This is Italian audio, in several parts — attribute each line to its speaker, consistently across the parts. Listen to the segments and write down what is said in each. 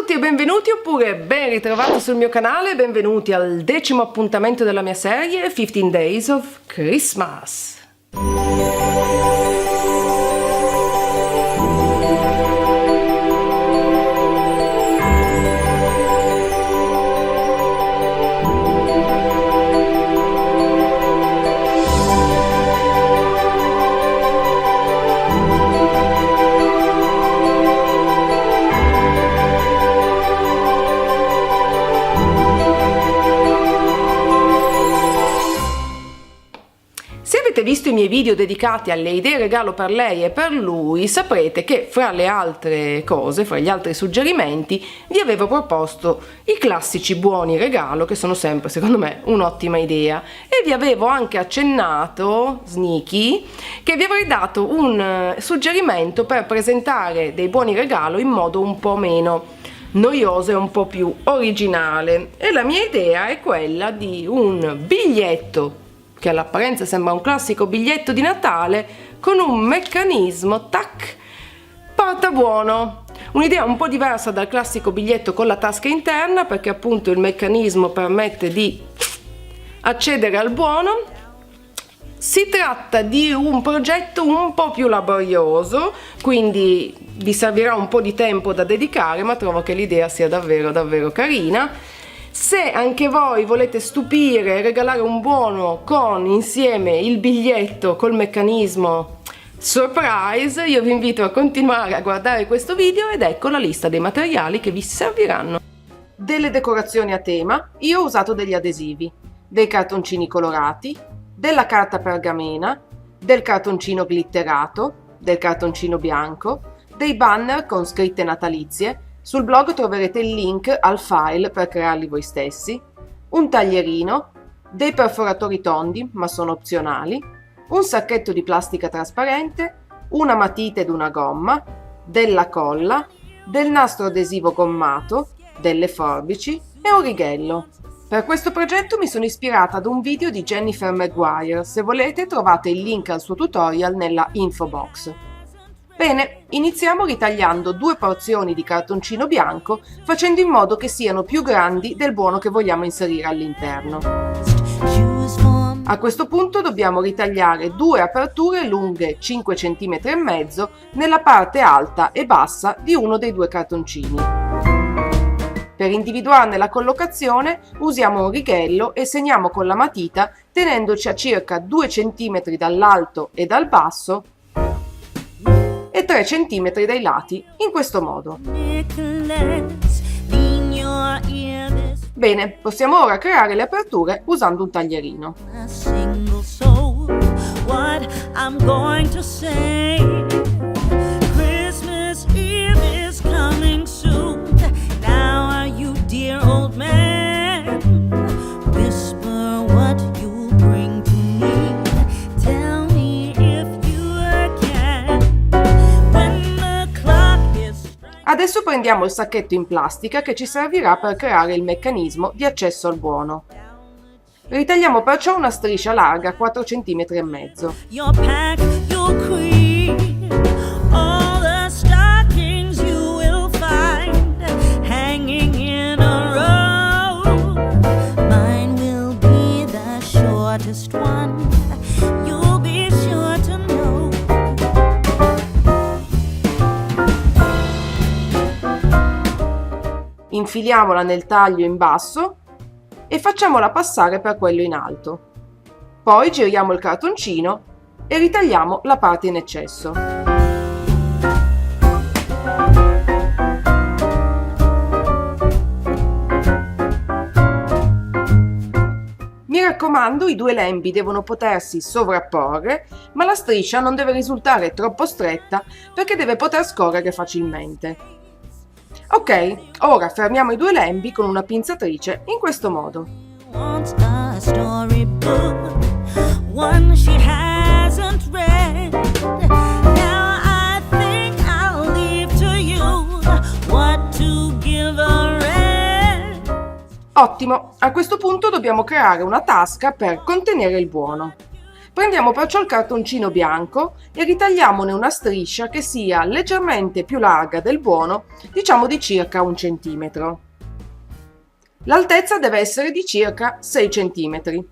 Speaker 1: tutti e benvenuti, oppure ben ritrovati sul mio canale, benvenuti al 10° appuntamento della mia serie 15 Days of Christmas. Se avete visto i miei video dedicati alle idee regalo per lei e per lui, saprete che fra le altre cose, fra gli altri suggerimenti, vi avevo proposto i classici buoni regalo, che sono sempre, secondo me, un'ottima idea, e vi avevo anche accennato, sneaky, che vi avrei dato un suggerimento per presentare dei buoni regalo in modo un po' meno noioso e un po' più originale. E la mia idea è quella di un biglietto che all'apparenza sembra un classico biglietto di Natale con un meccanismo tac porta buono. Un'idea un po' diversa dal classico biglietto con la tasca interna, perché appunto il meccanismo permette di accedere al buono. Si tratta di un progetto un po' più laborioso, quindi vi servirà un po' di tempo da dedicare, ma trovo che l'idea sia davvero carina. Se anche voi volete stupire e regalare un buono con insieme il biglietto col meccanismo surprise, io vi invito a continuare a guardare questo video ed ecco la lista dei materiali che vi serviranno. Delle decorazioni a tema, io ho usato degli adesivi, dei cartoncini colorati, della carta pergamena, del cartoncino glitterato, del cartoncino bianco, dei banner con scritte natalizie. Sul blog troverete il link al file per crearli voi stessi, un taglierino, dei perforatori tondi, ma sono opzionali, un sacchetto di plastica trasparente, una matita ed una gomma, della colla, del nastro adesivo gommato, delle forbici e un righello. Per questo progetto mi sono ispirata ad un video di Jennifer Maguire, se volete trovate il link al suo tutorial nella info box. Bene, iniziamo ritagliando 2 porzioni di cartoncino bianco, facendo in modo che siano più grandi del buono che vogliamo inserire all'interno. A questo punto dobbiamo ritagliare 2 aperture lunghe 5 cm e mezzo nella parte alta e bassa di uno dei 2 cartoncini. Per individuarne la collocazione usiamo un righello e segniamo con la matita tenendoci a circa 2 cm dall'alto e dal basso e 3 cm dai lati, in questo modo. Bene, possiamo ora creare le aperture usando un taglierino. Adesso prendiamo il sacchetto in plastica che ci servirà per creare il meccanismo di accesso al buono. Ritagliamo perciò una striscia larga 4 cm e mezzo. Infiliamola nel taglio in basso e facciamola passare per quello in alto. Poi giriamo il cartoncino e ritagliamo la parte in eccesso. Mi raccomando, i 2 lembi devono potersi sovrapporre, ma la striscia non deve risultare troppo stretta perché deve poter scorrere facilmente. Ok, ora fermiamo i 2 lembi con una pinzatrice in questo modo. Ottimo, a questo punto dobbiamo creare una tasca per contenere il buono. Prendiamo perciò il cartoncino bianco e ritagliamone una striscia che sia leggermente più larga del buono, diciamo di circa 1 centimetro. L'altezza deve essere di circa 6 centimetri.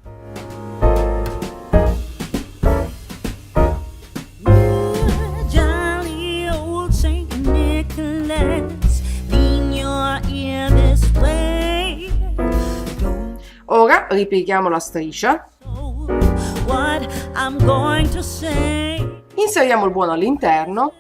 Speaker 1: Ora ripieghiamo la striscia, inseriamo il buono all'interno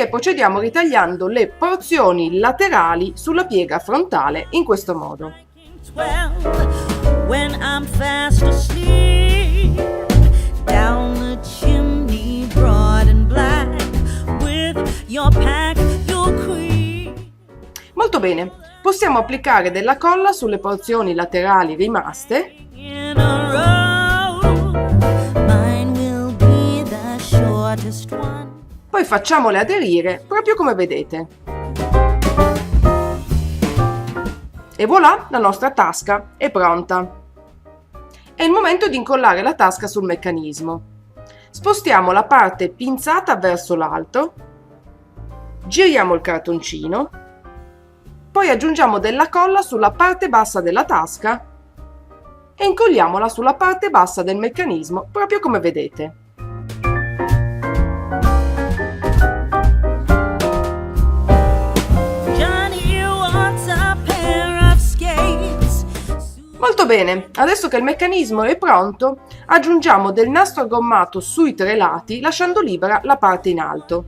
Speaker 1: dopodiché procediamo ritagliando le porzioni laterali sulla piega frontale in questo modo. Molto bene, possiamo applicare della colla sulle porzioni laterali rimaste poi facciamole aderire proprio come vedete. E voilà, la nostra tasca è pronta. È il momento di incollare la tasca sul meccanismo. Spostiamo la parte pinzata verso l'alto, giriamo il cartoncino, poi aggiungiamo della colla sulla parte bassa della tasca e incolliamola sulla parte bassa del meccanismo proprio come vedete. Molto bene, adesso che il meccanismo è pronto, aggiungiamo del nastro gommato sui 3 lati lasciando libera la parte in alto.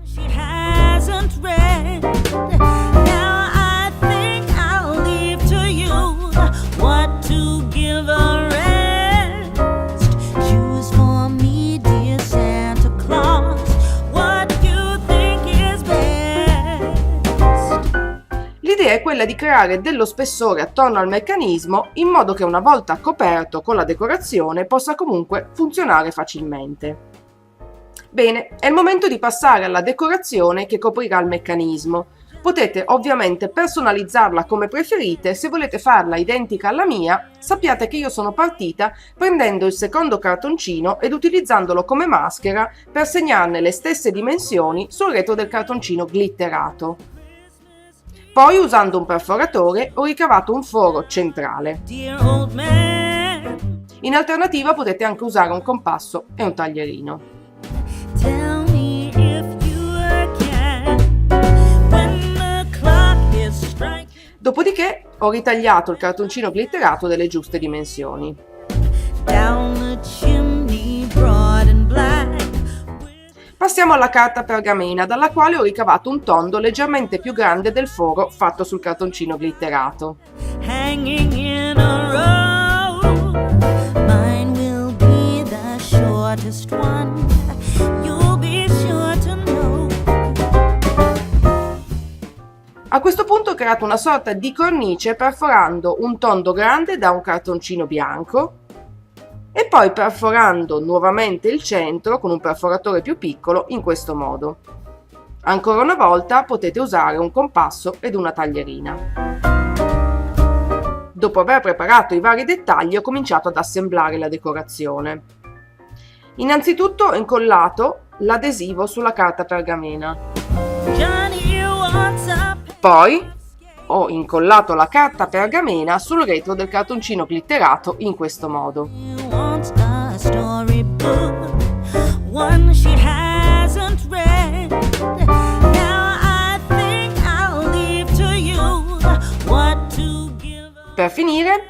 Speaker 1: L'idea è quella di creare dello spessore attorno al meccanismo in modo che una volta coperto con la decorazione possa comunque funzionare facilmente. Bene, è il momento di passare alla decorazione che coprirà il meccanismo. Potete ovviamente personalizzarla come preferite, se volete farla identica alla mia, sappiate che io sono partita prendendo il secondo cartoncino ed utilizzandolo come maschera per segnarne le stesse dimensioni sul retro del cartoncino glitterato. Poi, usando un perforatore, ho ricavato un foro centrale. In alternativa potete anche usare un compasso e un taglierino. Dopodiché ho ritagliato il cartoncino glitterato delle giuste dimensioni. Passiamo alla carta pergamena, dalla quale ho ricavato un tondo leggermente più grande del foro fatto sul cartoncino glitterato. A questo punto ho creato una sorta di cornice perforando un tondo grande da un cartoncino bianco e poi perforando nuovamente il centro con un perforatore più piccolo in questo modo. Ancora una volta potete usare un compasso ed una taglierina. Dopo aver preparato i vari dettagli ho cominciato ad assemblare la decorazione. Innanzitutto ho incollato l'adesivo sulla carta pergamena. Poi ho incollato la carta pergamena sul retro del cartoncino glitterato in questo modo. Per finire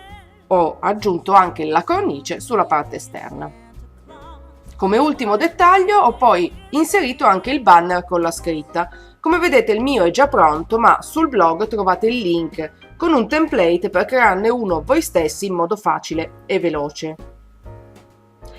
Speaker 1: ho aggiunto anche la cornice sulla parte esterna. Come ultimo dettaglio ho poi inserito anche il banner con la scritta. Come vedete il mio è già pronto, ma sul blog trovate il link con un template per crearne uno voi stessi in modo facile e veloce.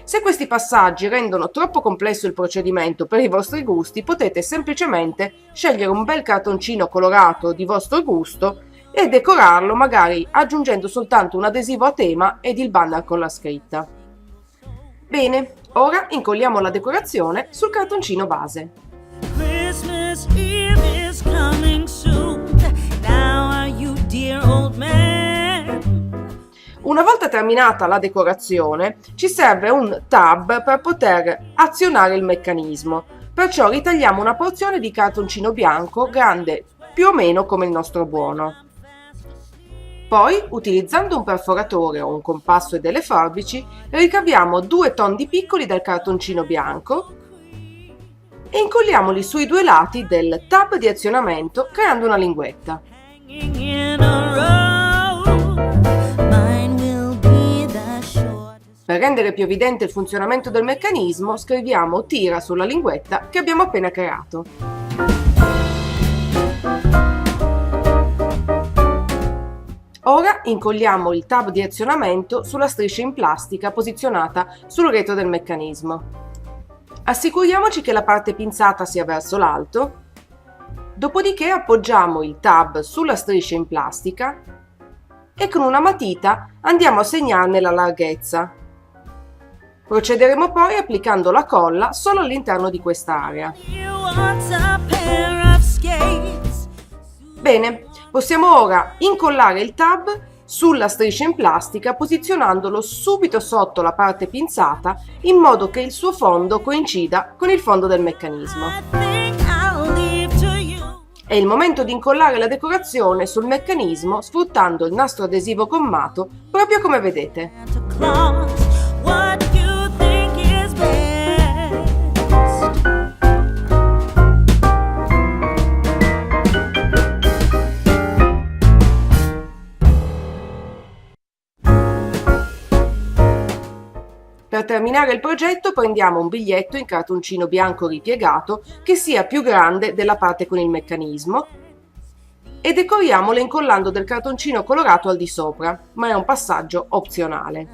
Speaker 1: Se questi passaggi rendono troppo complesso il procedimento per i vostri gusti, potete semplicemente scegliere un bel cartoncino colorato di vostro gusto e decorarlo magari aggiungendo soltanto un adesivo a tema ed il banner con la scritta. Bene, ora incolliamo la decorazione sul cartoncino base.
Speaker 2: Christmas Eve is coming soon. Now are you, dear old man?
Speaker 1: Una volta terminata la decorazione, ci serve un tab per poter azionare il meccanismo. Perciò ritagliamo una porzione di cartoncino bianco grande più o meno come il nostro buono. Poi, utilizzando un perforatore o un compasso e delle forbici, ricaviamo 2 tondi piccoli del cartoncino bianco e incolliamoli sui 2 lati del tab di azionamento creando una linguetta. Per rendere più evidente il funzionamento del meccanismo, scriviamo tira sulla linguetta che abbiamo appena creato. Ora incolliamo il tab di azionamento sulla striscia in plastica posizionata sul retro del meccanismo. Assicuriamoci che la parte pinzata sia verso l'alto, dopodiché appoggiamo il tab sulla striscia in plastica e con una matita andiamo a segnarne la larghezza. Procederemo poi applicando la colla solo all'interno di quest'area. Bene, possiamo ora incollare il tab sulla striscia in plastica posizionandolo subito sotto la parte pinzata in modo che il suo fondo coincida con il fondo del meccanismo. È il momento di incollare la decorazione sul meccanismo sfruttando il nastro adesivo gommato proprio come vedete. Per terminare il progetto prendiamo un biglietto in cartoncino bianco ripiegato che sia più grande della parte con il meccanismo e decoriamolo incollando del cartoncino colorato al di sopra, ma è un passaggio opzionale.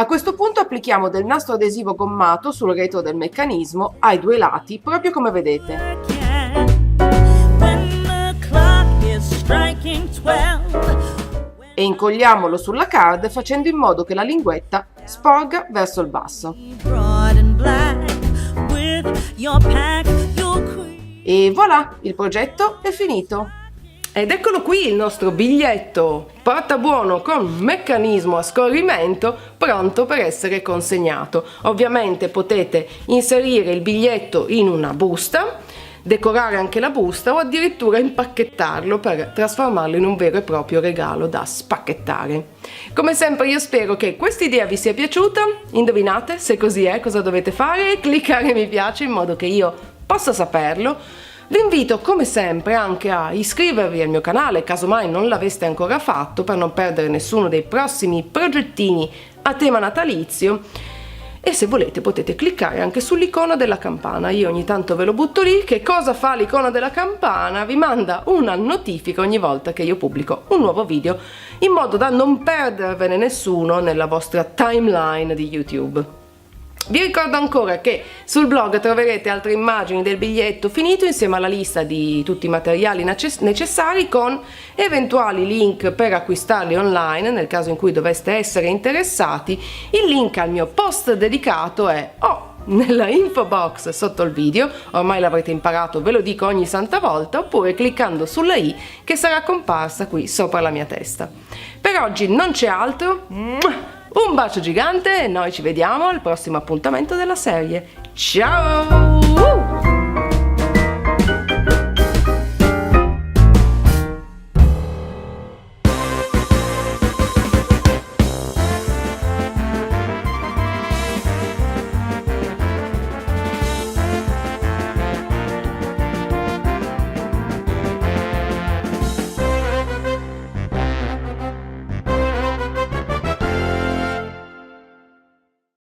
Speaker 1: A questo punto applichiamo del nastro adesivo gommato sul retro del meccanismo ai 2 lati, proprio come vedete. E incolliamolo sulla card facendo in modo che la linguetta sporga verso il basso. E voilà, il progetto è finito! Ed eccolo qui il nostro biglietto portabuono con meccanismo a scorrimento pronto per essere consegnato. Ovviamente potete inserire il biglietto in una busta, decorare anche la busta o addirittura impacchettarlo per trasformarlo in un vero e proprio regalo da spacchettare. Come sempre io spero che questa idea vi sia piaciuta. Indovinate? Se così è, cosa dovete fare? Cliccare mi piace in modo che io possa saperlo. Vi invito come sempre anche a iscrivervi al mio canale, casomai non l'aveste ancora fatto, per non perdere nessuno dei prossimi progettini a tema natalizio. E se volete potete cliccare anche sull'icona della campana, io ogni tanto ve lo butto lì. Che cosa fa l'icona della campana? Vi manda una notifica ogni volta che io pubblico un nuovo video, in modo da non perdervene nessuno nella vostra timeline di YouTube. Vi ricordo ancora che sul blog troverete altre immagini del biglietto finito insieme alla lista di tutti i materiali necessari con eventuali link per acquistarli online nel caso in cui doveste essere interessati. Il link al mio post dedicato è nella info box sotto il video, ormai l'avrete imparato, ve lo dico ogni santa volta, oppure cliccando sulla i che sarà comparsa qui sopra la mia testa. Per oggi non c'è altro. Un bacio gigante e noi ci vediamo al prossimo appuntamento della serie. Ciao!